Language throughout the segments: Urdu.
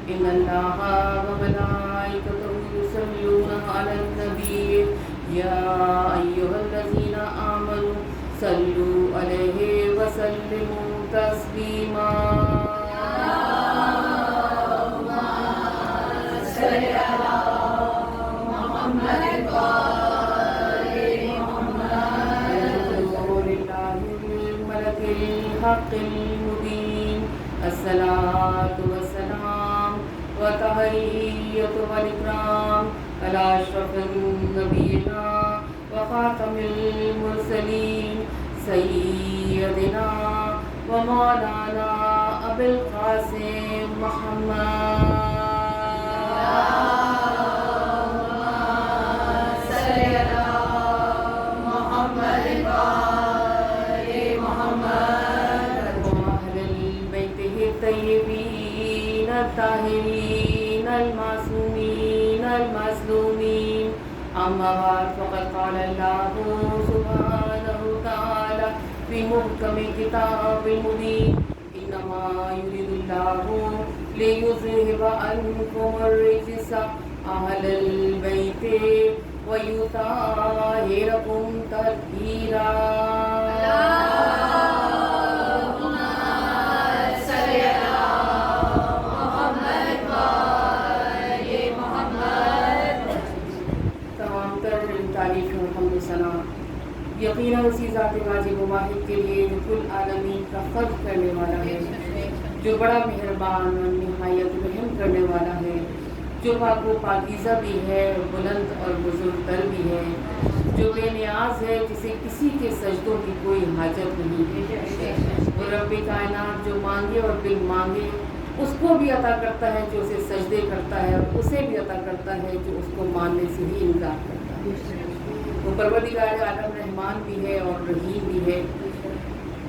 إن الله وملائكته يصلون على النبي يا أيها الذين آمنوا صلوا عليه وسلموا تسليما الحق المبين الصلاة والسلام وتحية والإكرام على أشرف النبيين وخاتم المرسلين سيدنا ومولانا أبي القاسم محمد الطيبين الطاهرين المعصومين المظلومين أما بعد فقد قال الله سبحانه وتعالى في محكم كتاب المبين إنما يريد الله ليذهب عنكم الرجس أهل البيت ويطهركم تطهيرا یقیناً اسی ذات واجب و واحد کے لیے جو کل عالمین کا خلق کرنے والا ہے، جو بڑا مہربان اور نہایت رحم کرنے والا ہے، جو پاک و پاکیزہ بھی ہے، بلند اور بزرگ تر بھی ہے، جو بے نیاز ہے، جسے کسی کے سجدوں کی کوئی حاجت نہیں ہے۔ وہ رب کائنات جو مانگے اور بن مانگے اس کو بھی عطا کرتا ہے، جو اسے سجدے کرتا ہے، اور اسے بھی عطا کرتا ہے جو اس کو ماننے سے ہی انکار کرتا ہے۔ وہ پروردگار عالم رحمان بھی ہے اور رحیم بھی ہے۔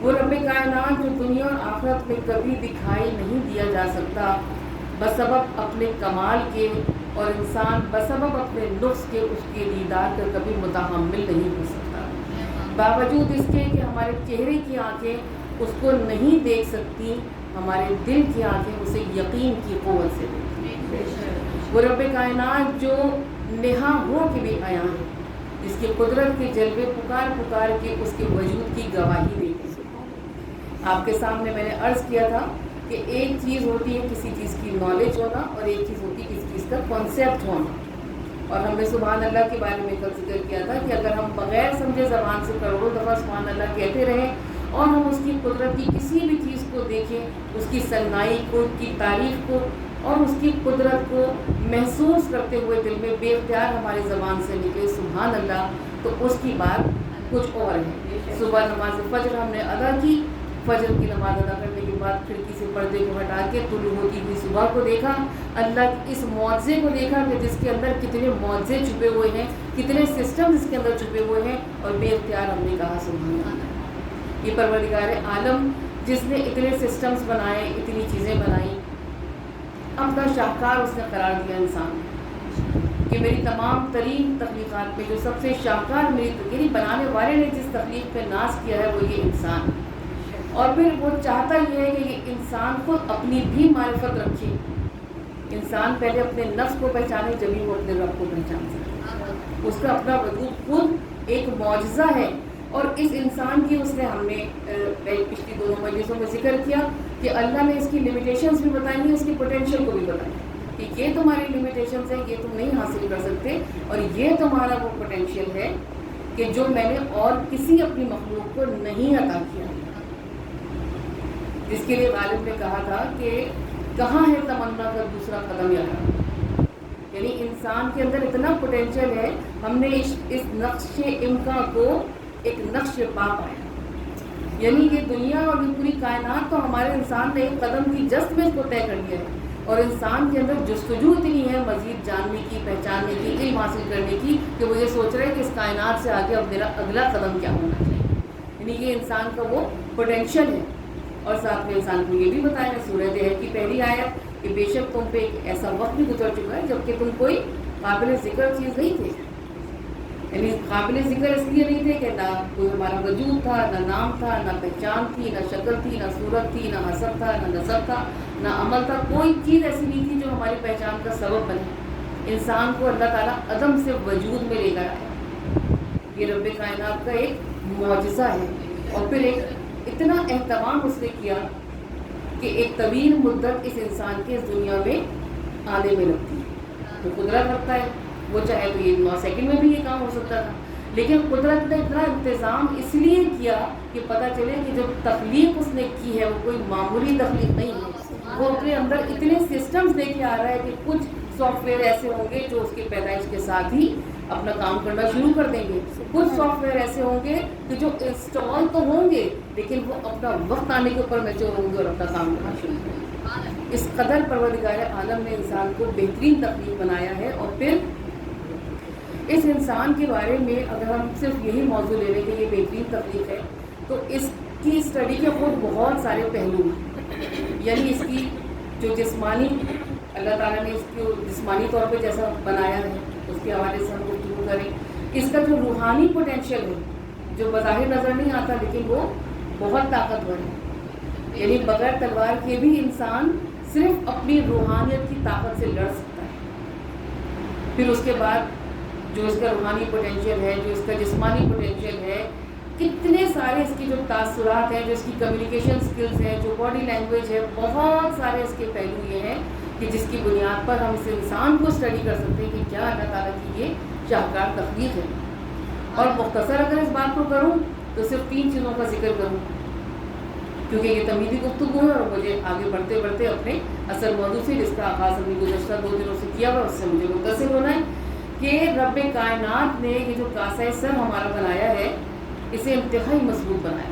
وہ رب کائنات جو دنیا اور آخرت میں کبھی دکھائی نہیں دیا جا سکتا بسبب اپنے کمال کے، اور انسان بسبب اپنے نقص کے اس کے دیدار کا کبھی متحمل نہیں ہو سکتا، باوجود اس کے کہ ہمارے چہرے کی آنکھیں اس کو نہیں دیکھ سکتی، ہمارے دل کی آنکھیں اسے یقین کی قوت سے دیکھتی ہیں۔ وہ رب کائنات جو نہا ہو کے بھی آیا ہے، جس کی قدرت کے جلوے پکار پکار کے اس کے وجود کی گواہی دیتے ہیں۔ آپ کے سامنے میں نے عرض کیا تھا کہ ایک چیز ہوتی ہے کسی چیز کی نالج ہونا، اور ایک چیز ہوتی ہے کسی چیز کا کانسیپٹ ہونا، اور ہم نے سبحان اللہ کے بارے میں کل ذکر کیا تھا کہ اگر ہم بغیر سمجھے زبان سے کروڑوں دفعہ سبحان اللہ کہتے رہیں اور ہم اس کی قدرت کی کسی بھی چیز کو دیکھیں، اس کی صنعائی کو، اس کی تعریف کو اور اس کی قدرت کو محسوس کرتے ہوئے دل میں بے اختیار ہماری زبان سے نکلے سبحان اللہ، تو اس کی بات کچھ اور ہے۔ صبح نماز فجر ہم نے ادا کی، فجر کی نماز ادا کرنے کے بعد کھڑکی سے پردے کو ہٹا کے طلوع ہوتی ہوئی صبح کو دیکھا، اللہ کی اس معجزے کو دیکھا کہ جس کے اندر کتنے معجزے چھپے ہوئے ہیں، کتنے سسٹم اس کے اندر چھپے ہوئے ہیں، اور بے اختیار ہم نے کہا سبحان اللہ۔ یہ پروردگار عالم جس نے اتنے سسٹمز بنائے، اتنی چیزیں بنائیں، اپنا شاہکار اس نے قرار دیا انسان کہ میری تمام ترین تخلیقات میں جو سب سے شاہکار میری یعنی بنانے والے نے جس تخلیق پہ ناز کیا ہے وہ یہ انسان، اور پھر وہ چاہتا یہ ہے کہ یہ انسان خود اپنی بھی معرفت رکھے۔ انسان پہلے اپنے نفس کو پہچانے جبھی وہ اپنے رب کو پہچان سکے۔ اس کا اپنا وجود خود ایک معجزہ ہے، اور اس انسان کی اس نے ہم نے پچھلی دونوں مجلسوں میں ذکر کیا کہ اللہ نے اس کی لمیٹیشنز بھی بتائی ہیں، اس کی پوٹینشیل کو بھی بتائی کہ یہ تمہاری لمیٹیشنز ہیں، یہ تم نہیں حاصل کر سکتے، اور یہ تمہارا وہ پوٹینشیل ہے کہ جو میں نے اور کسی اپنی مخلوق کو نہیں عطا کیا، جس کے لیے غالب نے کہا تھا کہ کہاں ہے تمنا کا دوسرا قدم یہاں، یعنی انسان کے اندر اتنا پوٹینشیل ہے، ہم نے اس نقش امکا کو ایک نقش پا پایا، یعنی یہ دنیا اور یہ پوری کائنات تو ہمارے انسان نے ایک قدم کی جست میں اس کو طے کر لیا ہے، اور انسان کے اندر جستجو اتنی ہے مزید جاننے کی، پہچاننے کی، علم حاصل کرنے کی کہ وہ یہ سوچ رہے ہیں کہ اس کائنات سے آگے اب میرا اگلا قدم کیا ہونا چاہیے، یعنی یہ انسان کا وہ پوٹینشیل ہے۔ اور ساتھ میں انسان کو یہ بھی بتایا ہے سورہ دہر کی پہلی آیت کہ بے شک تم پہ ایک ایسا وقت بھی گزر چکا ہے جبکہ تم کوئی قابل ذکر چیز نہیں تھے، یعنی قابل ذکر اس لیے نہیں تھے کہ نہ کوئی ہمارا وجود تھا، نہ نام تھا، نہ پہچان تھی، نہ شکل تھی، نہ صورت تھی، نہ حسب تھا، نہ نسب تھا، نہ عمل تھا، کوئی چیز ایسی نہیں تھی جو ہماری پہچان کا سبب بنے. انسان کو اللہ تعالیٰ عدم سے وجود میں لے کر آیا. یہ رب کائنات کا ایک معجزہ ہے. اور پھر ایک اتنا اہتمام اس نے کیا کہ ایک طویل مدت اس انسان کے اس دنیا میں آنے میں لگتی ہے. تو قدرت رکھتا ہے، وہ چاہے تو یہ 9 سیکنڈ میں بھی یہ کام ہو سکتا تھا، لیکن قدرت نے اتنا انتظام اس لیے کیا کہ پتہ چلے کہ جب تخلیق اس نے کی ہے وہ کوئی معمولی تخلیق نہیں ہے. وہ اپنے اندر اتنے سسٹمز لے کے آ رہا ہے کہ کچھ سافٹ ویئر ایسے ہوں گے جو اس کی پیدائش کے ساتھ ہی اپنا کام کرنا شروع کر دیں گے. کچھ سافٹ ویئر ایسے ہوں گے کہ جو انسٹال تو ہوں گے لیکن وہ اپنا وقت آنے کے اوپر میچور ہوں گے اور اپنا کام کرنا شروع کریں گے. اس قدر پروردگار عالم نے انسان کو بہترین تخلیق بنایا ہے. اور پھر اس انسان کے بارے میں اگر ہم صرف یہی موضوع لے لیں کہ یہ بہترین تخلیق ہے تو اس کی اسٹڈی کے خود بہت سارے پہلو ہیں. یعنی اس کی جو جسمانی اللہ تعالیٰ نے اس کو جسمانی طور پہ جیسا بنایا ہے اس کے حوالے سے ہم گفتگو کریں. اس کا جو روحانی پوٹینشیل ہے جو بظاہر نظر نہیں آتا لیکن وہ بہت طاقتور ہے. یعنی بغیر تلوار کے بھی انسان صرف اپنی روحانیت کی طاقت سے لڑ سکتا ہے. پھر اس کے بعد جو اس کا روحانی پوٹینشیل ہے، جو اس کا جسمانی پوٹینشیل ہے، کتنے سارے اس کی جو تاثرات ہیں، جو اس کی کمیونیکیشن سکلز ہیں، جو باڈی لینگویج ہے، بہت سارے اس کے پہلو یہ ہیں کہ جس کی بنیاد پر ہم اس انسان کو اسٹڈی کر سکتے ہیں کہ کیا اللہ تعالیٰ کی یہ شاہکار تخلیق ہے. اور مختصر اگر اس بات کو کروں تو صرف 3 چیزوں کا ذکر کروں کیونکہ یہ تمہیدی گفتگو ہے اور مجھے آگے بڑھتے بڑھتے اپنے اصل موضوع سے جس کا آغاز ہم نے گزشتہ 2 دنوں سے کیا ہوا اس سے مجھے متصل ہونا ہے کہ رب کائنات نے یہ جو کاسہ سر ہمارا بنایا ہے اسے انتہائی مضبوط بنایا.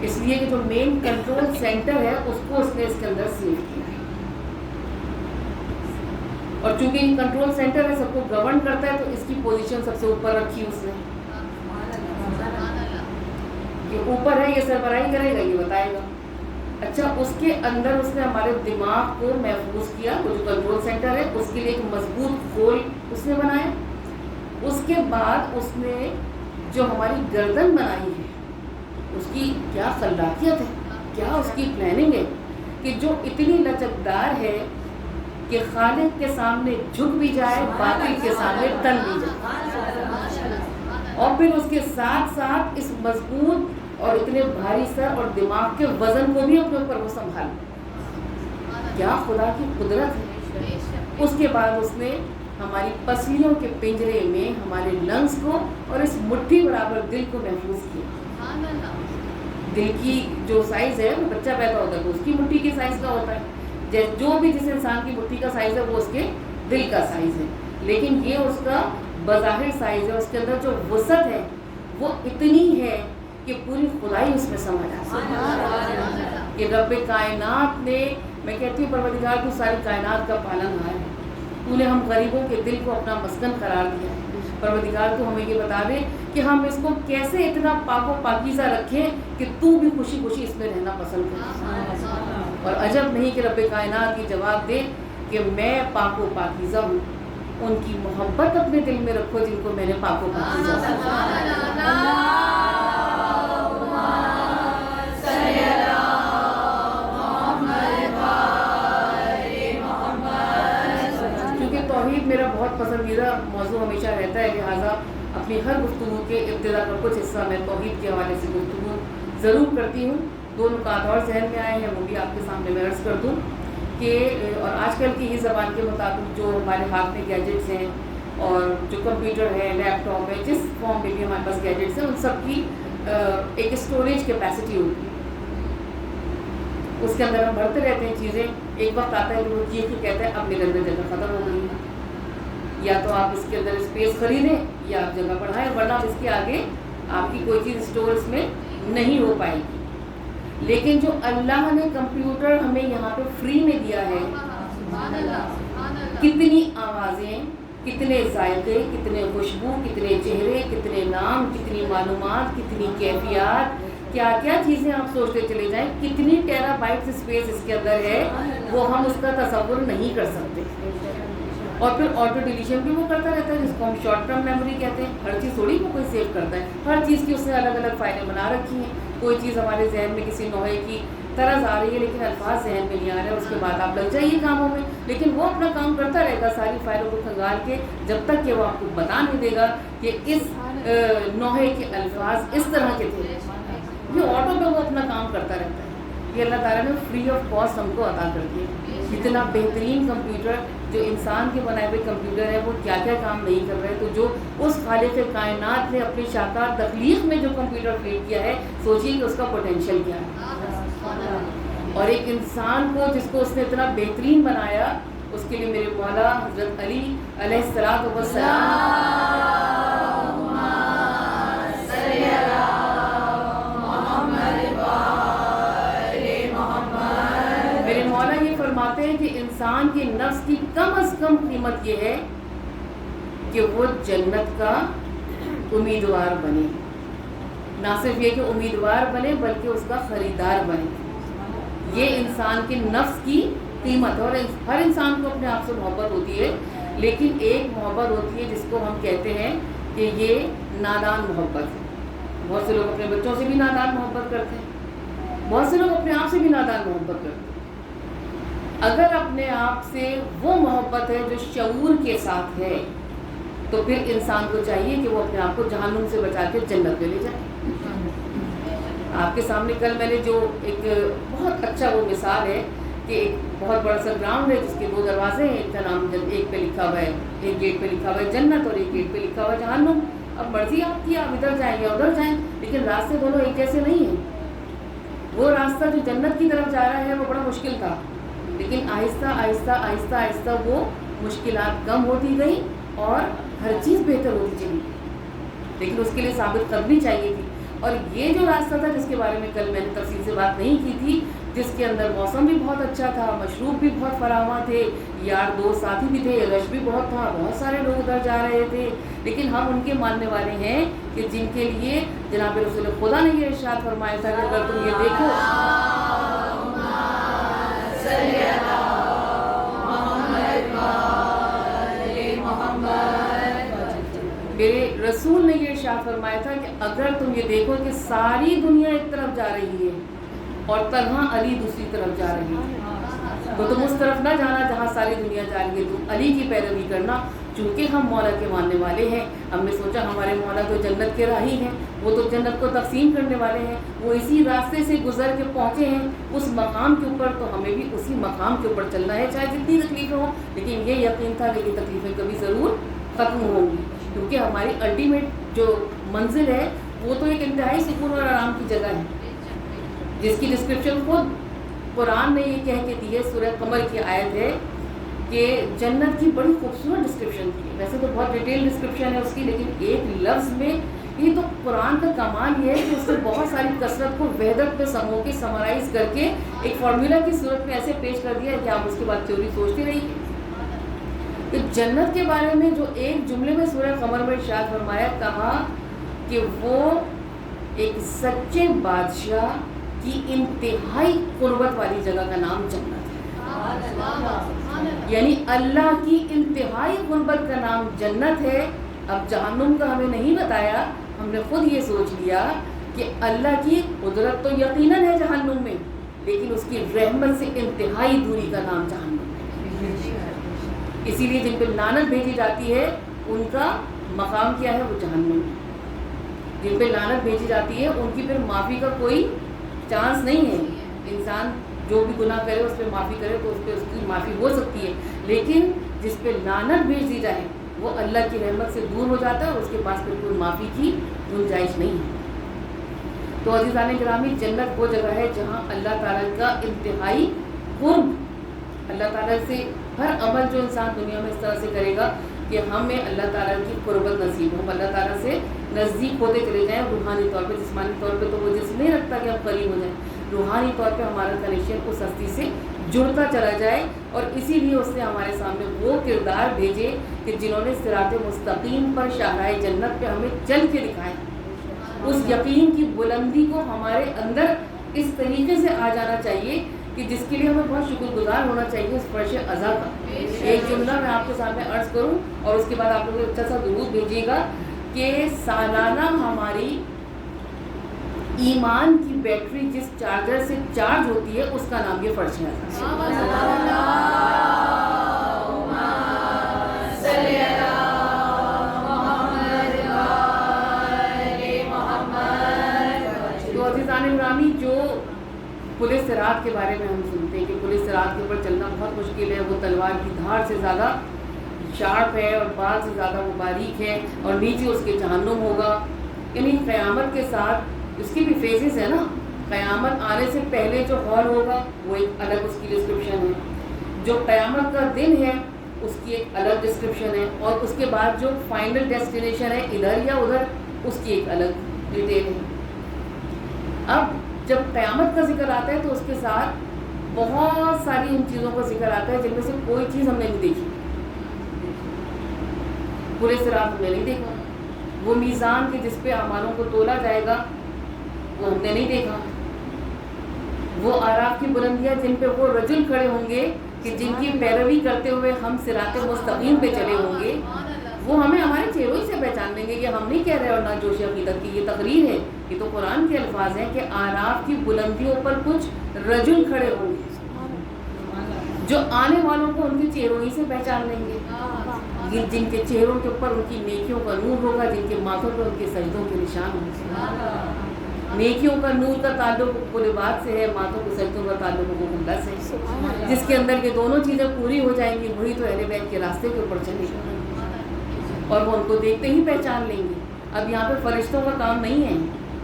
اس لیے کہ جو مین کنٹرول سینٹر ہے اس کو اس نے اس کے اندر سیو کیا ہے. اور چونکہ یہ کنٹرول سینٹر ہے سب کو گورن کرتا ہے تو اس کی پوزیشن سب سے اوپر رکھی اس نے. یہ اوپر ہے، یہ سربراہی کرے گا، یہ بتائے گا. اچھا، اس کے اندر اس نے ہمارے دماغ کو محفوظ کیا. وہ جو کنٹرول سینٹر ہے اس کے لیے ایک مضبوط کھول اس نے بنایا. اس کے بعد اس نے جو ہماری گردن بنائی ہے اس کی کیا خلاقیت ہے، کیا اس کی پلاننگ ہے کہ جو اتنی لچکدار ہے کہ خالق کے سامنے جھک بھی جائے، باطل کے سامنے تن بھی جائے. اور پھر اس کے ساتھ ساتھ اس مضبوط اور اتنے بھاری سر اور دماغ کے وزن کو بھی اپنے اوپر وہ سنبھال. کیا خدا کی قدرت ہے. اس کے بعد اس نے ہماری پسلیوں کے پنجرے میں ہمارے لنگز کو اور اس مٹھی برابر دل کو محفوظ کیا. دل کی جو سائز ہے وہ بچہ پیدا ہوتا ہے تو اس کی مٹھی کی سائز کا ہوتا ہے، جو بھی جس انسان کی مٹھی کا سائز ہے وہ اس کے دل کا سائز ہے. لیکن یہ اس کا بظاہر سائز ہے، اس کے اندر جو وسعت ہے وہ اتنی ہے کہ پوری خدائی اس میں سما جاتی ہے. کہ رب کائنات نے، میں کہتی ہوں پروردگار کو ساری کائنات کا پالن ہار ہے. تو نے ہم غریبوں کے دل کو اپنا مسکن قرار دیا ہے. پروردگار تو ہمیں یہ بتا دے کہ ہم اس کو کیسے اتنا پاک و پاکیزہ رکھیں کہ تو بھی خوشی خوشی اس میں رہنا پسند کرے. اور عجب نہیں کہ رب کائنات یہ جواب دے کہ میں پاک و پاکیزہ ہوں. ان کی محبت اپنے دل میں رکھو جن کو میں نے پاک و پاکیزہ توحید میرا بہت پسندیدہ موضوع ہمیشہ رہتا ہے، لہٰذا اپنی ہر گفتگو کے ابتدا کا کچھ حصہ میں توحید کے حوالے سے گفتگو ضرور کرتی ہوں. 2 نکات اور ذہن میں آئے ہیں وہ بھی آپ کے سامنے میں عرض کر دوں کہ اور آج کل کی ہی زبان کے مطابق جو ہمارے ہاتھ میں گیجٹس ہیں اور جو کمپیوٹر ہے، لیپ ٹاپ ہے، جس فارم میں بھی ہمارے پاس گیجٹس ہیں ان سب کی ایک اسٹوریج کیپیسٹی ہوتی ہے. اس کے اندر ہم بھرتے رہتے ہیں چیزیں. ایک وقت آتا ہے کہ وہ چیز کو کہتا ہے اب میرے اندر جگہ ختم ہو گئی ہے، یا تو آپ اس کے اندر اسپیس خریدیں یا آپ جگہ بڑھائیں، ورنہ اس کے آگے آپ کی کوئی چیز اسٹور اس میں نہیں ہو پائے گی. لیکن جو اللہ نے کمپیوٹر ہمیں یہاں پہ فری میں دیا ہے، کتنی آوازیں، کتنے ذائقے، کتنے خوشبو، کتنے چہرے، کتنے نام، کتنی معلومات، کتنی کیفیات، کیا کیا چیزیں آپ سوچتے چلے جائیں، کتنی ٹیرا بائٹس اسپیس اس کے اندر ہے وہ ہم اس کا تصور نہیں کر سکتے. اور پھر آٹو ڈیلیشن بھی وہ کرتا رہتا ہے جس کو ہم شارٹ ٹرم میموری کہتے ہیں. ہر چیز تھوڑی کو کوئی سیو کرتا ہے، ہر چیز کی اس نے الگ الگ فائلیں بنا رکھی ہیں. کوئی چیز ہمارے ذہن میں کسی نوعے کی طرز آ رہی ہے لیکن الفاظ ذہن میں نہیں آ رہے ہیں، اس کے بعد آپ لگ جائیے کاموں میں، لیکن وہ اپنا کام کرتا رہے گا ساری فائلوں کو کھنگال کے، جب تک کہ وہ آپ کو بتا نہیں دے گا کہ اس نوحے کے الفاظ اس طرح کے تھے۔ یہ آٹو پہ وہ اپنا کام کرتا رہتا ہے۔ یہ اللہ تعالیٰ نے فری آف کاسٹ ہم کو عطا کر دیا۔ اتنا بہترین کمپیوٹر جو انسان کے بنائے ہوئے کمپیوٹر ہے وہ کیا کیا کام نہیں کر رہے، تو جو اس خالق کائنات نے اپنی شاہکار تخلیق میں جو کمپیوٹر کریٹ کیا ہے، سوچیے کہ اس کا پوٹینشیل کیا ہے۔ اور ایک انسان کو جس کو اس نے اتنا بہترین بنایا، اس کے لیے میرے مولا حضرت علی علیہ الصلوۃ والسلام میرے مولا یہ فرماتے ہیں کہ انسان کے نفس کی کم از کم قیمت یہ ہے کہ وہ جنت کا امیدوار بنے، نہ صرف یہ کہ امیدوار بنے بلکہ اس کا خریدار بنے۔ یہ انسان کے نفس کی قیمت ہے، اور ہر انسان کو اپنے آپ سے محبت ہوتی ہے، لیکن ایک محبت ہوتی ہے جس کو ہم کہتے ہیں کہ یہ نادان محبت ہے۔ بہت سے لوگ اپنے بچوں سے بھی نادان محبت کرتے ہیں، بہت سے لوگ اپنے آپ سے بھی نادان محبت کرتے ہیں۔ اگر اپنے آپ سے وہ محبت ہے جو شعور کے ساتھ ہے، تو پھر انسان کو چاہیے کہ وہ اپنے آپ کو جہنم سے بچا کے جنت میں لے جائے۔ آپ کے سامنے کل میں نے جو ایک بہت اچھا وہ مثال ہے کہ ایک بہت بڑا سا گراؤنڈ ہے جس کے 2 دروازے ہیں، ایک کا نام ایک پہ لکھا ہوا ہے، ایک گیٹ پہ لکھا ہوا ہے جنت اور ایک گیٹ پہ لکھا ہوا ہے جہنم۔ اب مرضی آپ کی، آپ ادھر جائیں یا ادھر جائیں، لیکن راستے دونوں ایک جیسے نہیں ہیں۔ وہ راستہ جو جنت کی طرف جا رہا ہے وہ بڑا مشکل تھا، لیکن آہستہ آہستہ آہستہ آہستہ وہ مشکلات کم ہوتی گئی اور ہر چیز بہتر ہوتی چلی، لیکن اس کے لیے ثابت قدمی چاہیے تھی۔ اور یہ جو راستہ تھا جس کے بارے میں کل میں نے تفصیل سے بات نہیں کی تھی، جس کے اندر موسم بھی بہت اچھا تھا، مشروب بھی بہت فراواں تھے، یار دوست ساتھی بھی تھے، رش بھی بہت تھا، بہت سارے لوگ ادھر جا رہے تھے، لیکن ہم ان کے ماننے والے ہیں کہ جن کے لیے جناب رسول خدا نے یہ ارشاد فرمایا تھا کہ اگر تم یہ دیکھو میرے رسول نے یہ ارشاد فرمایا تھا کہ اگر تم یہ دیکھو کہ ساری دنیا ایک طرف جا رہی ہے اور تنہا علی دوسری طرف جا رہی ہے، تو تم اس طرف نہ جانا جہاں ساری دنیا جا رہی ہے، تم علی کی پیروی کرنا۔ چونکہ ہم مولا کے ماننے والے ہیں، ہم نے سوچا ہمارے مولا تو جنت کے راہی ہیں، وہ تو جنت کو تقسیم کرنے والے ہیں، وہ اسی راستے سے گزر کے پہنچے ہیں اس مقام کے اوپر، تو ہمیں بھی اسی مقام کے اوپر چلنا ہے، چاہے جتنی تکلیفیں ہوں۔ لیکن یہ یقین تھا کہ یہ تکلیفیں کبھی ضرور ختم ہوں گی، کیونکہ ہماری الٹیمیٹ جو منزل ہے وہ تو ایک انتہائی سکون اور آرام کی جگہ ہے، جس کی ڈسکرپشن خود قرآن نے یہ کہہ کے دی ہے، سورہ قمر کی آیت ہے کہ جنت کی بڑی خوبصورت ڈسکرپشن کی، ویسے تو بہت ڈیٹیل ڈسکرپشن ہے اس کی، لیکن ایک لفظ میں یہ تو قرآن کا کمال یہ ہے کہ اس نے بہت ساری کثرت کو وحدت پہ سمو کے سمرائز کر کے ایک فارمولا کی صورت میں ایسے پیش کر دیا ہے کہ آپ اس کے بعد تھیوری سوچتے رہیے۔ کہ جنت کے بارے میں جو ایک جملے میں سورہ قمر میں ارشاد فرمایا، کہا کہ وہ ایک سچے بادشاہ کی انتہائی قربت والی جگہ کا نام جنت ہے، یعنی اللہ کی انتہائی قربت کا نام جنت ہے۔ اب جہنم کا ہمیں نہیں بتایا، ہم نے خود یہ سوچ لیا کہ اللہ کی قدرت تو یقیناً ہے جہنم میں، لیکن اس کی رحمت سے انتہائی دوری کا نام جہنم ہے۔ اسی لیے جن پہ لعنت بھیجی جاتی ہے ان کا مقام کیا ہے، وہ جہنم ہے۔ جن پہ لعنت بھیجی جاتی ہے ان کی پھر معافی کا کوئی چانس نہیں ہے۔ انسان جو بھی گناہ کرے اس پہ معافی کرے تو اس پہ اس کی معافی ہو سکتی ہے، لیکن جس پہ لعنت بھیج دی جائے وہ اللہ کی رحمت سے دور ہو جاتا ہے اور اس کے پاس پھر کوئی معافی کی گنجائش نہیں ہے۔ تو عزیزان گرامی، جنت وہ جگہ ہے جہاں اللہ تعالیٰ کا انتہائی قرب، اللہ تعالیٰ سے ہر عمل جو انسان دنیا میں اس طرح سے کرے گا کہ ہمیں اللہ تعالیٰ کی قربت نصیب ہو، ہم اللہ تعالیٰ سے نزدیک ہوتے چلے جائیں، روحانی طور پہ۔ جسمانی طور پہ تو وہ جسم نہیں رکھتا کہ ہم قریب ہو جائیں، روحانی طور پہ ہمارا کنیکشن اس ہستی سے جڑتا چلا جائے۔ اور اسی لیے اس نے ہمارے سامنے وہ کردار بھیجے کہ جنہوں نے صراط مستقیم پر شاہراہ جنت پہ ہمیں چل کے دکھائے۔ اس یقین کی بلندی کو ہمارے اندر اس طریقے سے آ جانا چاہیے کہ جس کے لیے ہمیں بہت شکر گزار ہونا چاہیے اس فرش عزا کا۔ ایک جملہ میں آپ کے سامنے عرض کروں اور اس کے بعد آپ لوگ اچھا سا درود بھیجیے گا کہ سالانہ ہماری ایمان کی بیٹری جس چارجر سے چارج ہوتی ہے اس کا نام یہ فرش ہے. تو عزیزان گرامی، جو پولیس صراط کے بارے میں ہم سنتے ہیں کہ پولیس صراط کے اوپر چلنا بہت مشکل ہے، وہ تلوار کی دھار سے زیادہ شارپ ہے اور بال سے زیادہ وہ باریک ہے، اور نیچے اس کے جہنم ہوگا. یعنی قیامت کے ساتھ اس کی بھی فیزز ہے نا. قیامت آنے سے پہلے جو ہال ہوگا وہ ایک الگ اس کی ڈسکرپشن ہے، جو قیامت کا دن ہے اس کی ایک الگ ڈسکرپشن ہے، اور اس کے بعد جو فائنل ڈیسٹینیشن ہے ادھر یا ادھر اس کی ایک الگ ڈیٹیل ہے. اب جب قیامت کا ذکر آتا ہے تو اس کے ساتھ بہت ساری ان چیزوں کا ذکر آتا ہے جن میں سے کوئی چیز ہم نے نہیں دیکھی. پورے صراط ہم نے نہیں دیکھا، وہ میزان کے جس پہ اعمالوں کو تولا جائے گا وہ ہم نے نہیں دیکھا، وہ آراف کی بلندیاں جن پہ وہ رجل کھڑے ہوں گے کہ جن کی پیروی کرتے ہوئے ہم صراط مستقیم پہ چلے ہوں گے، وہ ہمیں ہمارے چہروں سے پہچان لیں گے. یہ ہم نہیں کہہ رہے اور نہ جوش عقیدت کی، یہ تقریر ہے، یہ تو قرآن کے الفاظ ہیں کہ آراف کی بلندیوں پر کچھ رجل کھڑے ہوں گے جو آنے والوں کو ان کے چہروں ہی سے پہچان لیں گے، جن کے چہروں کے اوپر ان کی نیکیوں کا نور ہوگا، جن کے ماتھوں پر ان کے سجدوں کے نشان ہوں گے. نیکیوں کا نور کا تعلق قربات سے ہے، ماتھوں کے سجدوں کا تعلق حقوق اللہ سے ہے. جس کے اندر یہ دونوں چیزیں پوری ہو جائیں گی وہی تو اہل بیت کے راستے کے اوپر چلے گا اور وہ ان کو دیکھتے ہی پہچان لیں گے. اب یہاں پہ فرشتوں کا کام نہیں ہے،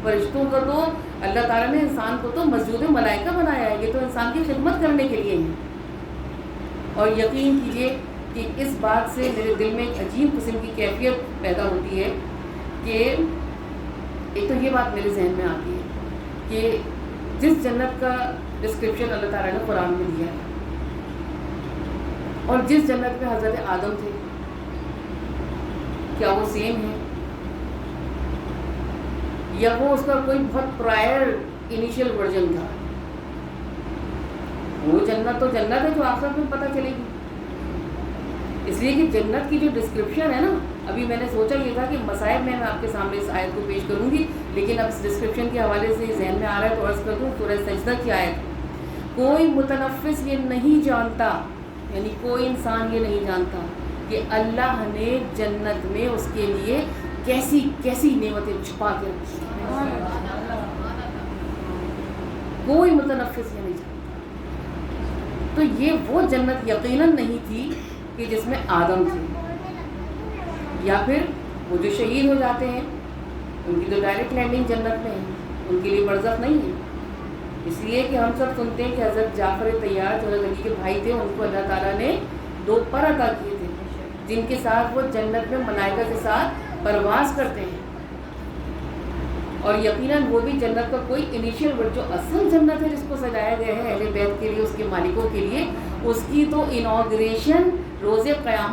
فرشتوں کا تو اللہ تعالیٰ نے انسان کو تو مسجود ملائکہ بنایا ہے، یہ تو انسان کی خدمت کرنے کے لیے ہے. اور یقین کیجئے کہ اس بات سے میرے دل میں ایک عجیب قسم کی کیفیت پیدا ہوتی ہے کہ ایک تو یہ بات میرے ذہن میں آتی ہے کہ جس جنت کا ڈسکرپشن اللہ تعالیٰ نے قرآن میں دیا ہے اور جس جنت میں حضرت آدم تھے، کیا وہ سیم ہے یا وہ اس کا کوئی بہت پرائر انیشیل ورژن تھا؟ وہ جنت تو جنت ہے جو آخرت میں پتہ چلے گی. اس لیے کہ جنت کی جو ڈسکرپشن ہے نا، ابھی میں نے سوچا یہ تھا کہ مسائب میں آپ کے سامنے اس آیت کو پیش کروں گی، لیکن اب اس ڈسکرپشن کے حوالے سے ذہن میں آ رہا ہے تو عرض کر دوں. سورہ سجدہ کی آیت، کوئی متنفس یہ نہیں جانتا، یعنی کوئی انسان یہ نہیں جانتا کہ اللہ نے جنت میں اس کے لیے کیسی کیسی نعمتیں چھپا کے رکھی. کوئی متنفس یہ نہیں جانتا. تو یہ وہ جنت یقیناً نہیں تھی کہ جس میں آدم تھے، یا پھر وہ جو شہید ہو جاتے ہیں ان کی تو ڈائریکٹ لینڈنگ جنت میں ہے، ان کے لیے برزخ نہیں ہے. اس لیے کہ ہم سب سنتے ہیں کہ حضرت جعفر طیار جو حضرت علی کے بھائی تھے ان کو اللہ تعالیٰ نے 2 پر عطا کیے تھے جن کے ساتھ وہ جنت میں ملائکہ کے ساتھ پرواز کرتے ہیں. اور یقیناً وہ بھی جنت کا کوئی انیشیل ورڈ جو اصل جنت ہے جس کو سجایا گیا ہے اہل بیت کے لیے، اس کے مالکوں کے لیے، اس کی تو انوگریشن روز قیامت